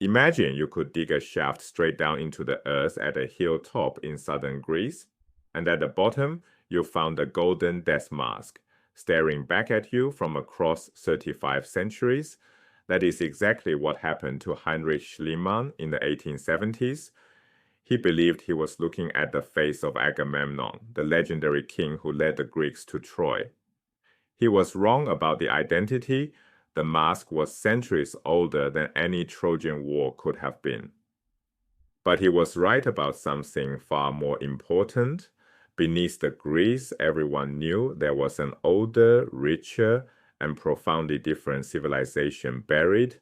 Imagine you could dig a shaft straight down into the earth at a hilltop in southern Greece, and at the bottom, you found a golden death mask, staring back at you from across 35 centuries. That is exactly what happened to Heinrich Schliemann in the 1870s. He believed he was looking at the face of Agamemnon, the legendary king who led the Greeks to Troy. He was wrong about the identity. The mask was centuries older than any Trojan War could have been. But he was right about something far more important. Beneath the Greece, everyone knew there was an older, richer, and profoundly different civilization buried,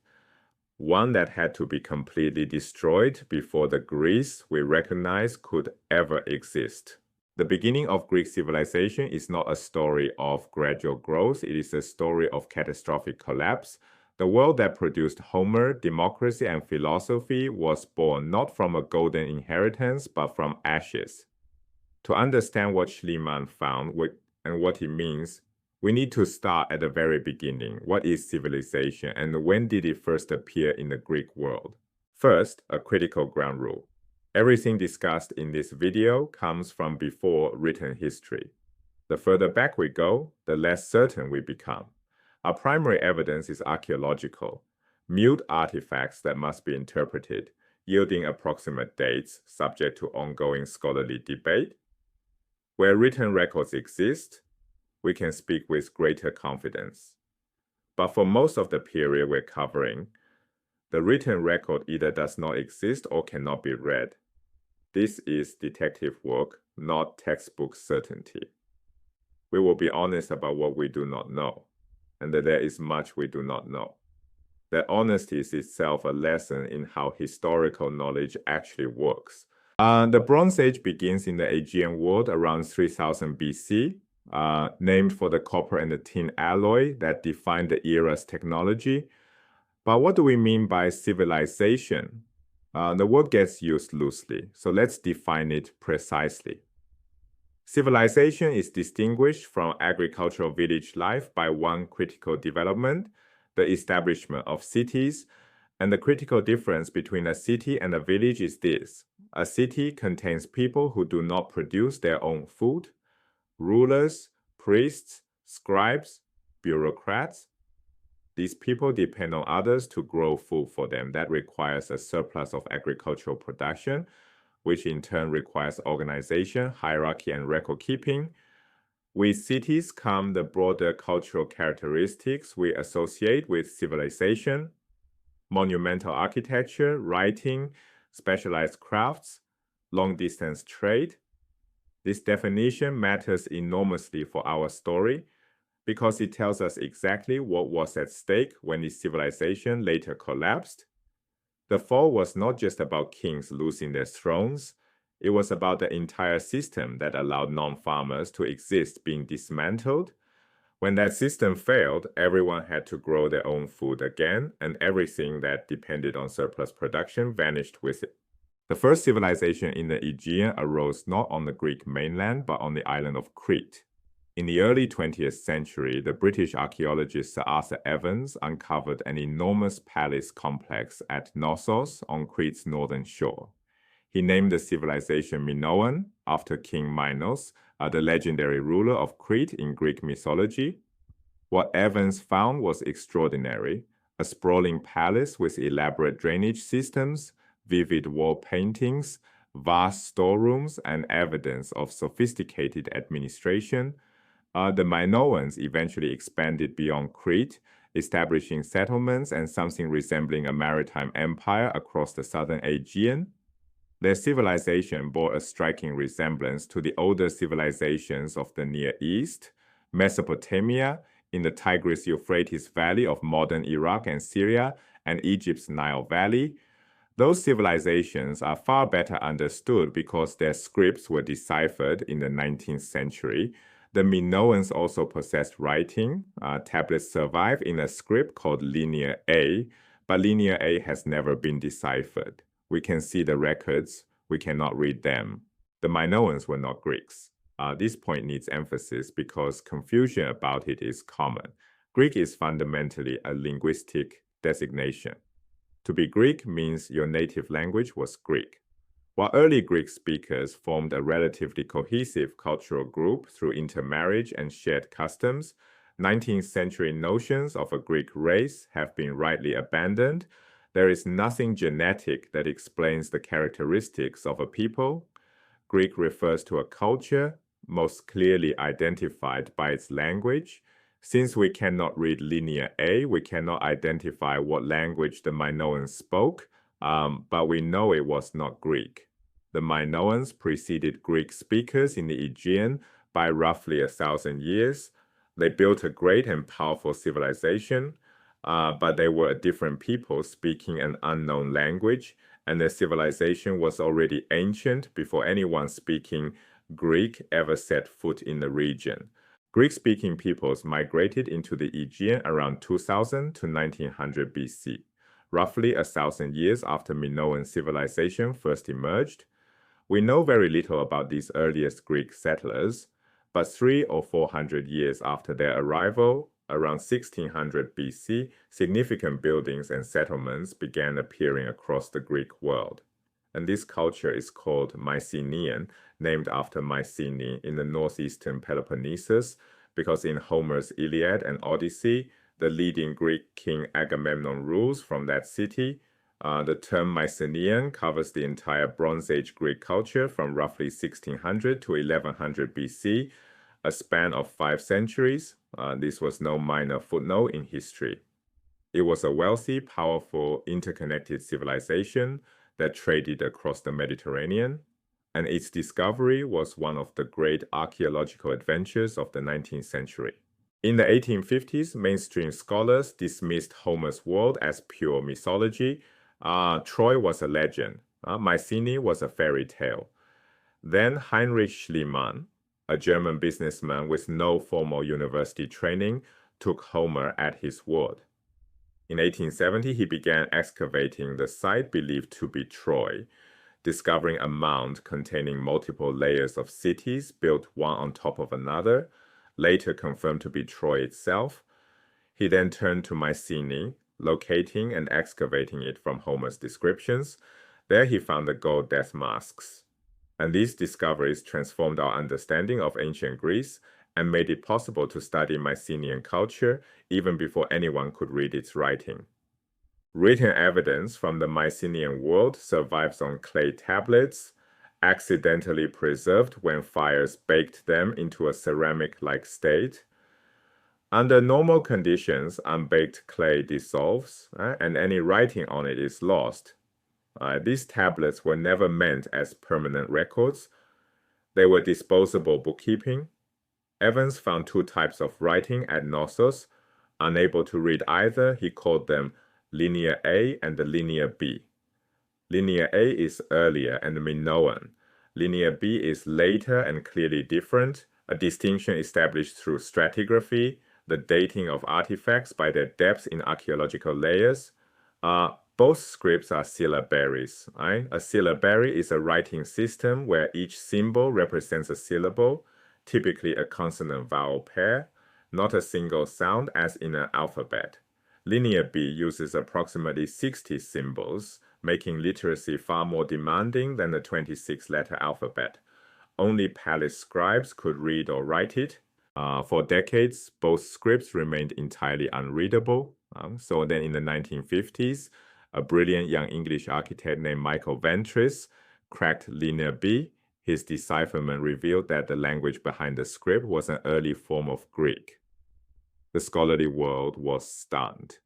one that had to be completely destroyed before the Greece we recognize could ever exist. The beginning of Greek civilization is not a story of gradual growth, it is a story of catastrophic collapse. The world that produced Homer, democracy, and philosophy was born not from a golden inheritance, but from ashes. To understand what Schliemann found and what it means, we need to start at the very beginning. What is civilization, and when did it first appear in the Greek world? First, a critical ground rule. Everything discussed in this video comes from before written history. The further back we go, the less certain we become. Our primary evidence is archaeological, mute artifacts that must be interpreted, yielding approximate dates subject to ongoing scholarly debate. Where written records exist, we can speak with greater confidence. But for most of the period we're covering, the written record either does not exist or cannot be read. This is detective work, not textbook certainty. We will be honest about what we do not know, and that there is much we do not know. That honesty is itself a lesson in how historical knowledge actually works. The Bronze Age begins in the Aegean world around 3000 BC, named for the copper and the tin alloy that defined the era's technology. But what do we mean by civilization? The word gets used loosely, so let's define it precisely. Civilization is distinguished from agricultural village life by one critical development, the establishment of cities. And the critical difference between a city and a village is this. A city contains people who do not produce their own food, rulers, priests, scribes, bureaucrats. These people depend on others to grow food for them. That requires a surplus of agricultural production, which in turn requires organization, hierarchy, and record keeping. With cities come the broader cultural characteristics we associate with civilization: monumental architecture, writing, specialized crafts, long-distance trade. This definition matters enormously for our story because it tells us exactly what was at stake when the civilization later collapsed. The fall was not just about kings losing their thrones, it was about the entire system that allowed non-farmers to exist being dismantled. When that system failed, everyone had to grow their own food again, and everything that depended on surplus production vanished with it. The first civilization in the Aegean arose not on the Greek mainland, but on the island of Crete. In the early 20th century, the British archaeologist Sir Arthur Evans uncovered an enormous palace complex at Knossos on Crete's northern shore. He named the civilization Minoan, after King Minos, the legendary ruler of Crete in Greek mythology. What Evans found was extraordinary: a sprawling palace with elaborate drainage systems, vivid wall paintings, vast storerooms, and evidence of sophisticated administration. The Minoans eventually expanded beyond Crete, establishing settlements and something resembling a maritime empire across the southern Aegean. Their civilization bore a striking resemblance to the older civilizations of the Near East, Mesopotamia, in the Tigris-Euphrates Valley of modern Iraq and Syria, and Egypt's Nile Valley. Those civilizations are far better understood because their scripts were deciphered in the 19th century. The Minoans also possessed writing. Tablets survive in a script called Linear A, but Linear A has never been deciphered. We can see the records, we cannot read them. The Minoans were not Greeks. This point needs emphasis because confusion about it is common. Greek is fundamentally a linguistic designation. To be Greek means your native language was Greek. While early Greek speakers formed a relatively cohesive cultural group through intermarriage and shared customs, 19th century notions of a Greek race have been rightly abandoned. There is nothing genetic that explains the characteristics of a people. Greek refers to a culture most clearly identified by its language. Since we cannot read Linear A, we cannot identify what language the Minoans spoke, but we know it was not Greek. The Minoans preceded Greek speakers in the Aegean by roughly 1,000 years. They built a great and powerful civilization, but they were a different people speaking an unknown language, and their civilization was already ancient before anyone speaking Greek ever set foot in the region. Greek-speaking peoples migrated into the Aegean around 2000 to 1900 BC, roughly 1,000 years after Minoan civilization first emerged. We know very little about these earliest Greek settlers, but 300 or 400 years after their arrival, around 1600 BC, significant buildings and settlements began appearing across the Greek world. And this culture is called Mycenaean, named after Mycenae in the northeastern Peloponnesus, because in Homer's Iliad and Odyssey, the leading Greek king Agamemnon rules from that city. The term Mycenaean covers the entire Bronze Age Greek culture from roughly 1600 to 1100 BC, a span of 5 centuries. This was no minor footnote in history. It was a wealthy, powerful, interconnected civilization that traded across the Mediterranean, and its discovery was one of the great archaeological adventures of the 19th century. In the 1850s, mainstream scholars dismissed Homer's world as pure mythology. Troy was a legend. Mycenae was a fairy tale. Then Heinrich Schliemann, a German businessman with no formal university training, took Homer at his word. In 1870, he began excavating the site believed to be Troy, discovering a mound containing multiple layers of cities built one on top of another, later confirmed to be Troy itself. He then turned to Mycenae, locating and excavating it from Homer's descriptions. There he found the gold death masks. And these discoveries transformed our understanding of ancient Greece and made it possible to study Mycenaean culture even before anyone could read its writing. Written evidence from the Mycenaean world survives on clay tablets, accidentally preserved when fires baked them into a ceramic-like state. Under normal conditions, unbaked clay dissolves, and any writing on it is lost. These tablets were never meant as permanent records. They were disposable bookkeeping. Evans found 2 types of writing at Knossos. Unable to read either, he called them Linear A and the Linear B. Linear A is earlier and Minoan. Linear B is later and clearly different, a distinction established through stratigraphy, the dating of artifacts by their depth in archaeological layers. Both scripts are syllabaries. A syllabary is a writing system where each symbol represents a syllable, typically a consonant-vowel pair, not a single sound as in an alphabet. Linear B uses approximately 60 symbols, making literacy far more demanding than the 26-letter alphabet. Only palace scribes could read or write it. For decades, both scripts remained entirely unreadable. So then in the 1950s, a brilliant young English architect named Michael Ventris cracked Linear B. His decipherment revealed that the language behind the script was an early form of Greek. The scholarly world was stunned.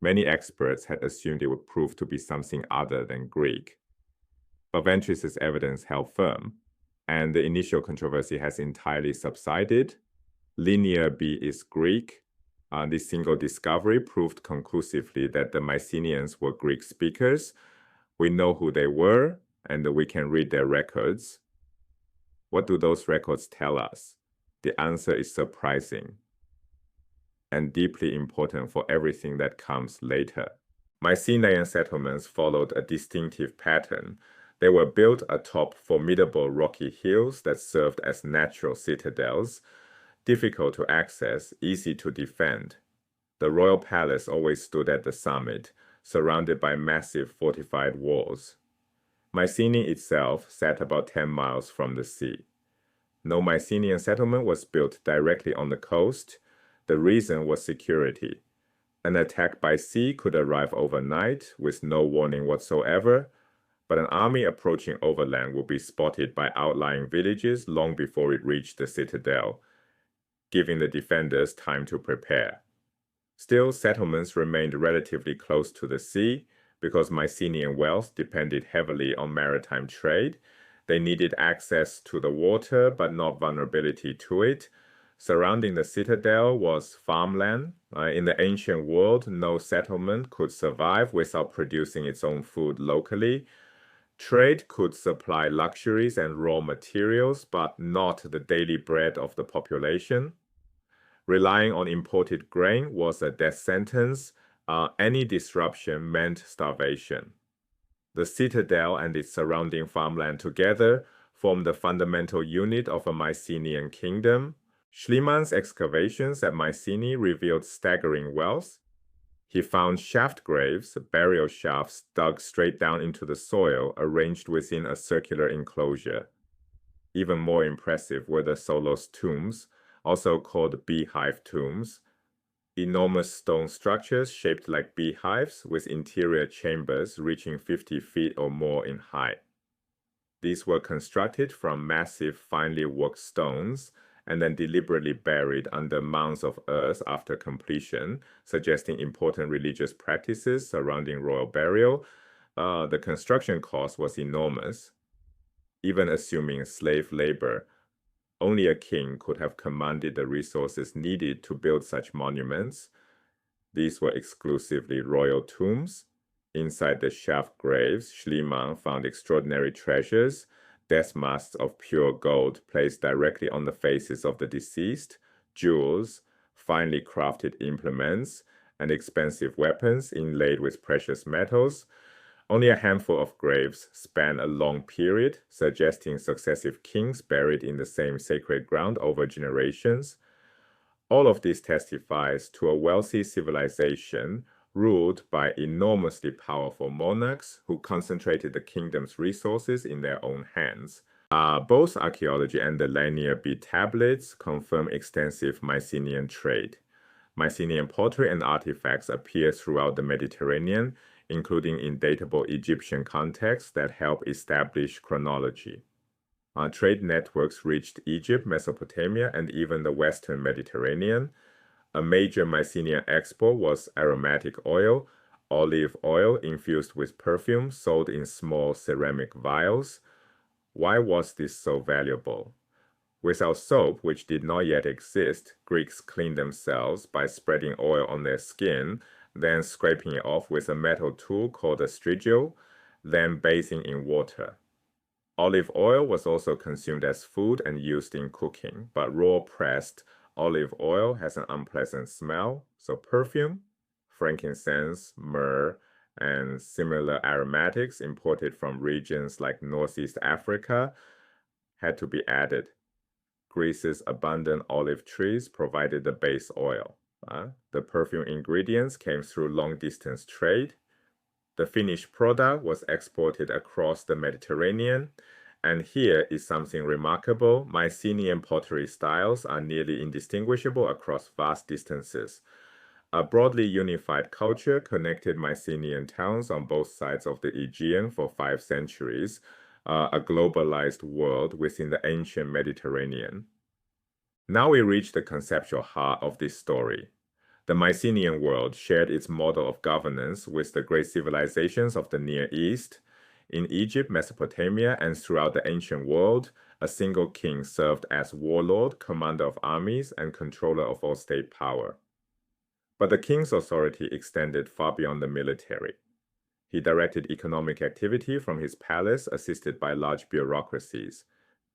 Many experts had assumed it would prove to be something other than Greek. But Ventris's evidence held firm, and the initial controversy has entirely subsided. Linear B is Greek. This single discovery proved conclusively that the Mycenaeans were Greek speakers. We know who they were, and we can read their records. What do those records tell us? The answer is surprising and deeply important for everything that comes later. Mycenaean settlements followed a distinctive pattern. They were built atop formidable rocky hills that served as natural citadels, difficult to access, easy to defend. The royal palace always stood at the summit, surrounded by massive fortified walls. Mycenae itself sat about 10 miles from the sea. No Mycenaean settlement was built directly on the coast. The reason was security. An attack by sea could arrive overnight with no warning whatsoever, but an army approaching overland would be spotted by outlying villages long before it reached the citadel, giving the defenders time to prepare. Still, settlements remained relatively close to the sea because Mycenaean wealth depended heavily on maritime trade. They needed access to the water, but not vulnerability to it. Surrounding the citadel was farmland. In the ancient world, no settlement could survive without producing its own food locally. Trade could supply luxuries and raw materials, but not the daily bread of the population. Relying on imported grain was a death sentence. Any disruption meant starvation. The citadel and its surrounding farmland together formed the fundamental unit of a Mycenaean kingdom. Schliemann's excavations at Mycenae revealed staggering wealth. He found shaft graves, burial shafts dug straight down into the soil, arranged within a circular enclosure. Even more impressive were the tholos tombs, also called beehive tombs, enormous stone structures shaped like beehives with interior chambers reaching 50 feet or more in height. These were constructed from massive, finely worked stones and then deliberately buried under mounds of earth after completion, suggesting important religious practices surrounding royal burial. The construction cost was enormous. Even assuming slave labor, only a king could have commanded the resources needed to build such monuments. These were exclusively royal tombs. Inside the shaft graves, Schliemann found extraordinary treasures, death masks of pure gold placed directly on the faces of the deceased, jewels, finely crafted implements, and expensive weapons inlaid with precious metals. Only a handful of graves span a long period, suggesting successive kings buried in the same sacred ground over generations. All of this testifies to a wealthy civilization ruled by enormously powerful monarchs who concentrated the kingdom's resources in their own hands. Both archaeology and the linear bead tablets confirm extensive Mycenaean trade. Mycenaean pottery and artifacts appear throughout the Mediterranean, including in datable Egyptian contexts that help establish chronology. Trade networks reached Egypt, Mesopotamia, and even the Western Mediterranean. A major Mycenaean export was aromatic oil, olive oil infused with perfume sold in small ceramic vials. Why was this so valuable? Without soap, which did not yet exist, Greeks cleaned themselves by spreading oil on their skin, then scraping it off with a metal tool called a strigil, then bathing in water. Olive oil was also consumed as food and used in cooking, but raw pressed olive oil has an unpleasant smell, so perfume, frankincense, myrrh, and similar aromatics imported from regions like Northeast Africa had to be added. Greece's abundant olive trees provided the base oil. The perfume ingredients came through long-distance trade. The finished product was exported across the Mediterranean. And here is something remarkable. Mycenaean pottery styles are nearly indistinguishable across vast distances. A broadly unified culture connected Mycenaean towns on both sides of the Aegean for 5 centuries, a globalized world within the ancient Mediterranean. Now we reach the conceptual heart of this story. The Mycenaean world shared its model of governance with the great civilizations of the Near East. In Egypt, Mesopotamia, and throughout the ancient world, a single king served as warlord, commander of armies, and controller of all state power. But the king's authority extended far beyond the military. He directed economic activity from his palace, assisted by large bureaucracies.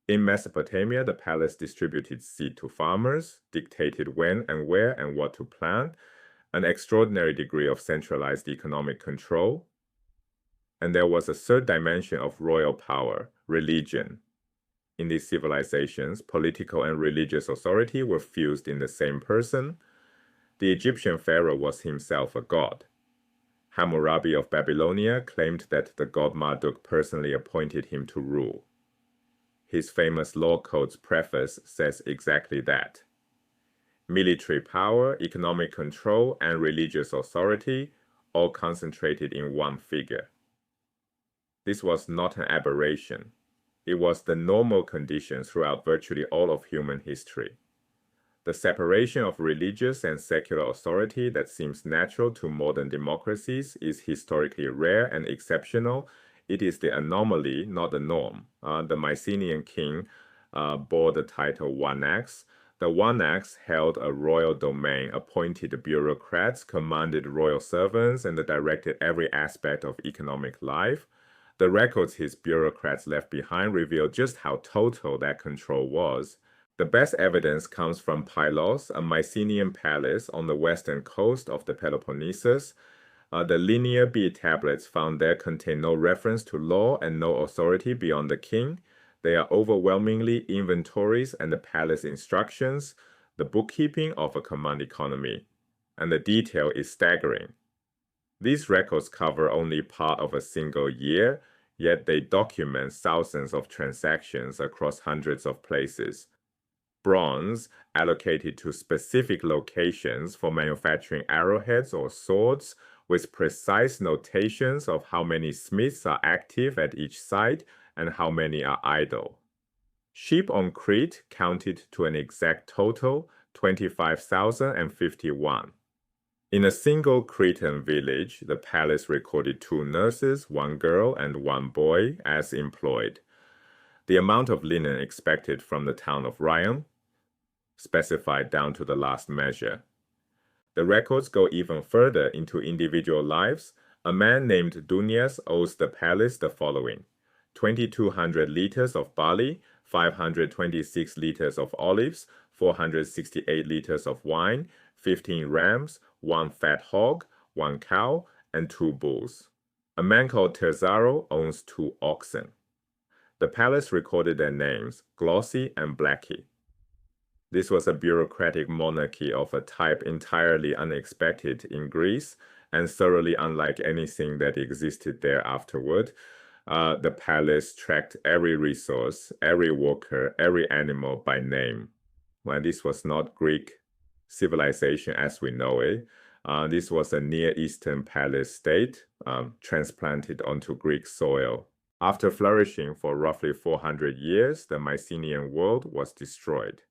In Mesopotamia, the palace distributed seed to farmers, dictated when and where and what to plant, an extraordinary degree of centralized economic control. And there was a third dimension of royal power, religion. In these civilizations, political and religious authority were fused in the same person. The Egyptian pharaoh was himself a god. Hammurabi of Babylonia claimed that the god Marduk personally appointed him to rule. His famous Law Codes preface says exactly that. Military power, economic control, and religious authority all concentrated in one figure. This was not an aberration. It was the normal condition throughout virtually all of human history. The separation of religious and secular authority that seems natural to modern democracies is historically rare and exceptional. It is the anomaly, not the norm. The Mycenaean king bore the title Wanax. The Wanax held a royal domain, appointed bureaucrats, commanded royal servants, and directed every aspect of economic life. The records his bureaucrats left behind reveal just how total that control was. The best evidence comes from Pylos, a Mycenaean palace on the western coast of the Peloponnesus. The linear bead tablets found there contain no reference to law and no authority beyond the king. They are overwhelmingly inventories and the palace instructions, the bookkeeping of a command economy. And the detail is staggering. These records cover only part of a single year, yet they document thousands of transactions across hundreds of places. Bronze allocated to specific locations for manufacturing arrowheads or swords, with precise notations of how many smiths are active at each site and how many are idle. Sheep on Crete counted to an exact total, 25,051. In a single Cretan village, the palace recorded 2 nurses, 1 girl, and 1 boy as employed. The amount of linen expected from the town of Ryan, specified down to the last measure. The records go even further into individual lives. A man named Dunias owes the palace the following: 2,200 liters of barley, 526 liters of olives, 468 liters of wine, 15 rams, 1 fat hog, 1 cow, and 2 bulls. A man called Terzaro owns 2 oxen. The palace recorded their names, Glossy and Blacky. This was a bureaucratic monarchy of a type entirely unexpected in Greece and thoroughly unlike anything that existed there afterward. The palace tracked every resource, every worker, every animal by name. Well, this was not Greek civilization as we know it. This was a Near Eastern palace state transplanted onto Greek soil. After flourishing for roughly 400 years, the Mycenaean world was destroyed.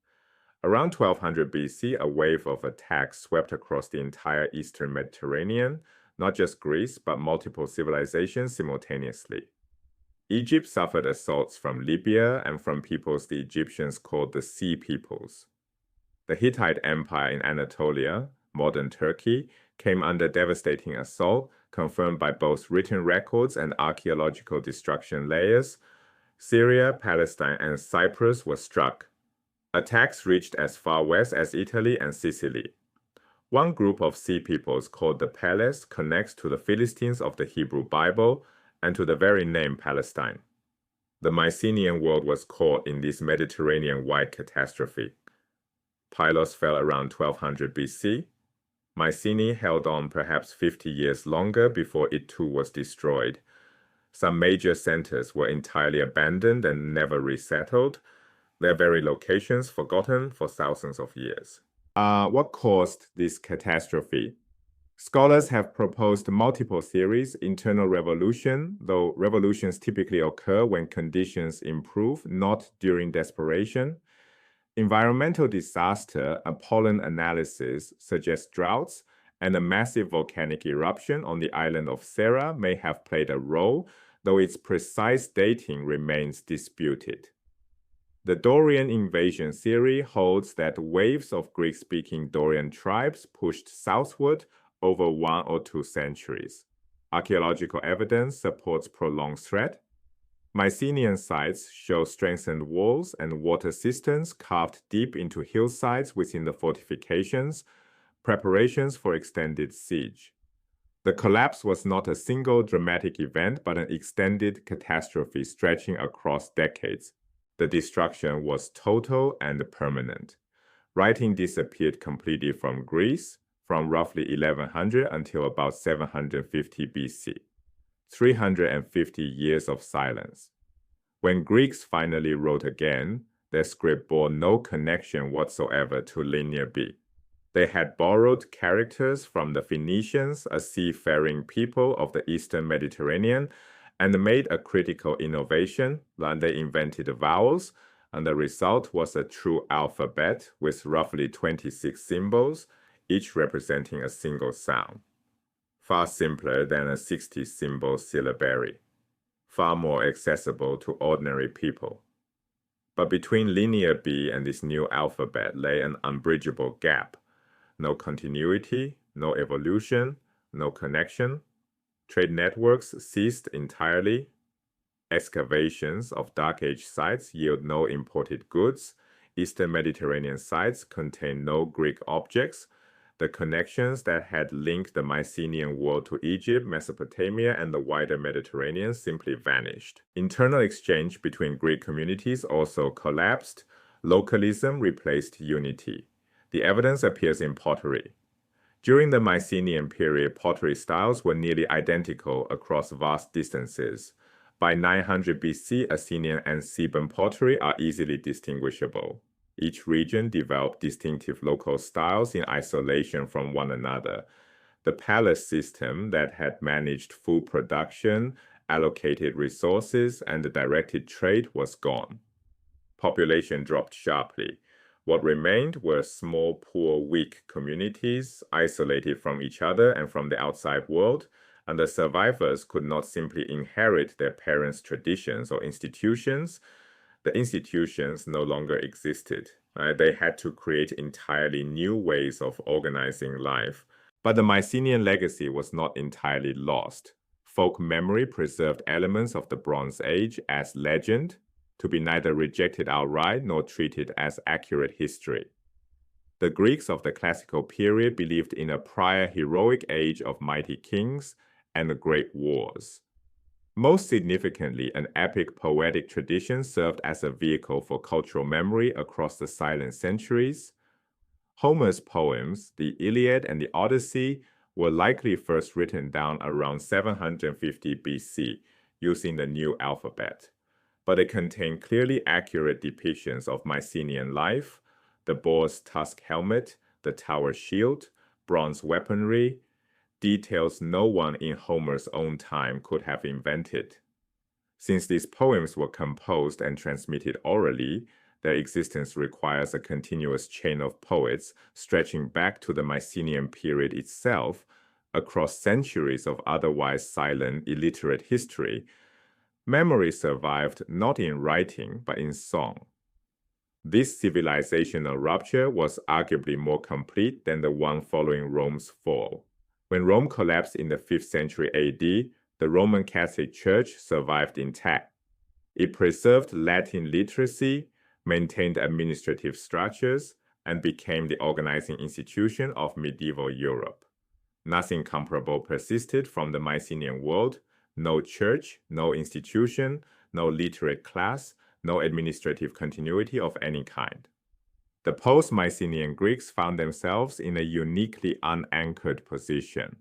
Around 1200 BC, a wave of attacks swept across the entire eastern Mediterranean, not just Greece, but multiple civilizations simultaneously. Egypt suffered assaults from Libya and from peoples the Egyptians called the Sea Peoples. The Hittite Empire in Anatolia, modern Turkey, came under devastating assault, confirmed by both written records and archaeological destruction layers. Syria, Palestine, and Cyprus were struck. Attacks reached as far west as Italy and Sicily. One group of sea peoples called the Pales connects to the Philistines of the Hebrew Bible and to the very name Palestine. The Mycenaean world was caught in this Mediterranean-wide catastrophe. Pylos fell around 1200 BC. Mycenae held on perhaps 50 years longer before it too was destroyed. Some major centers were entirely abandoned and never resettled, their very locations forgotten for thousands of years. What caused this catastrophe? Scholars have proposed multiple theories. Internal revolution, though revolutions typically occur when conditions improve, not during desperation. Environmental disaster, a pollen analysis suggests droughts, and a massive volcanic eruption on the island of Thera may have played a role, though its precise dating remains disputed. The Dorian invasion theory holds that waves of Greek-speaking Dorian tribes pushed southward over 1 or 2 centuries. Archaeological evidence supports prolonged threat. Mycenaean sites show strengthened walls and water cisterns carved deep into hillsides within the fortifications, preparations for extended siege. The collapse was not a single dramatic event, but an extended catastrophe stretching across decades. The destruction was total and permanent. Writing disappeared completely from Greece, from roughly 1100 until about 750 BC. 350 years of silence. When Greeks finally wrote again, their script bore no connection whatsoever to Linear B. They had borrowed characters from the Phoenicians, a seafaring people of the Eastern Mediterranean, and made a critical innovation. They invented vowels, and the result was a true alphabet with roughly 26 symbols, each representing a single sound. Far simpler than a 60-symbol syllabary, far more accessible to ordinary people. But between Linear B and this new alphabet lay an unbridgeable gap. No continuity, no evolution, no connection. Trade networks ceased entirely. Excavations of Dark Age sites yield no imported goods. Eastern Mediterranean sites contain no Greek objects. The connections that had linked the Mycenaean world to Egypt, Mesopotamia, and the wider Mediterranean simply vanished. Internal exchange between Greek communities also collapsed. Localism replaced unity. The evidence appears in pottery. During the Mycenaean period, pottery styles were nearly identical across vast distances. By 900 BC, Athenian and Theban pottery are easily distinguishable. Each region developed distinctive local styles in isolation from one another. The palace system that had managed food production, allocated resources, and directed trade was gone. Population dropped sharply. What remained were small, poor, weak communities, isolated from each other and from the outside world, and the survivors could not simply inherit their parents' traditions or institutions. The institutions no longer existed. They had to create entirely new ways of organizing life. But the Mycenaean legacy was not entirely lost. Folk memory preserved elements of the Bronze Age as legend, to be neither rejected outright nor treated as accurate history. The Greeks of the classical period believed in a prior heroic age of mighty kings and great wars. Most significantly, an epic poetic tradition served as a vehicle for cultural memory across the silent centuries. Homer's poems, the Iliad and the Odyssey, were likely first written down around 750 BC using the new alphabet, but they contain clearly accurate depictions of Mycenaean life: the boar's tusk helmet, the tower shield, bronze weaponry, details no one in Homer's own time could have invented. Since these poems were composed and transmitted orally, their existence requires a continuous chain of poets stretching back to the Mycenaean period itself, across centuries of otherwise silent, illiterate history. Memory survived not in writing, but in song. This civilizational rupture was arguably more complete than the one following Rome's fall. When Rome collapsed in the 5th century AD, the Roman Catholic Church survived intact. It preserved Latin literacy, maintained administrative structures, and became the organizing institution of medieval Europe. Nothing comparable persisted from the Mycenaean world: no church, no institution, no literate class, no administrative continuity of any kind. The post-Mycenaean Greeks found themselves in a uniquely unanchored position.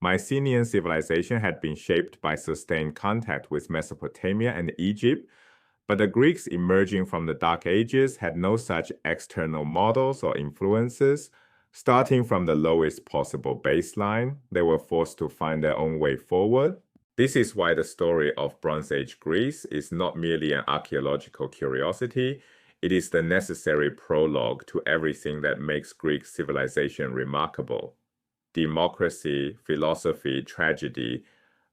Mycenaean civilization had been shaped by sustained contact with Mesopotamia and Egypt, but the Greeks emerging from the Dark Ages had no such external models or influences. Starting from the lowest possible baseline, they were forced to find their own way forward. This is why the story of Bronze Age Greece is not merely an archaeological curiosity. It is the necessary prologue to everything that makes Greek civilization remarkable. Democracy, philosophy, tragedy,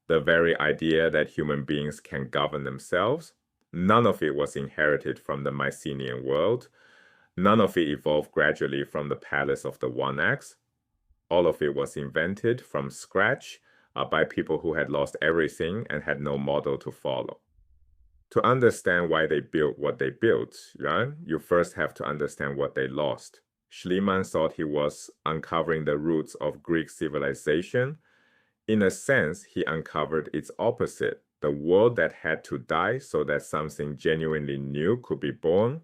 the very idea that human beings can govern themselves, none of it was inherited from the Mycenaean world. None of it evolved gradually from the palace of the One Axe. All of it was invented from scratch by people who had lost everything and had no model to follow. To understand why they built what they built, you first have to understand what they lost. Schliemann thought he was uncovering the roots of Greek civilization. In a sense, he uncovered its opposite, the world that had to die so that something genuinely new could be born.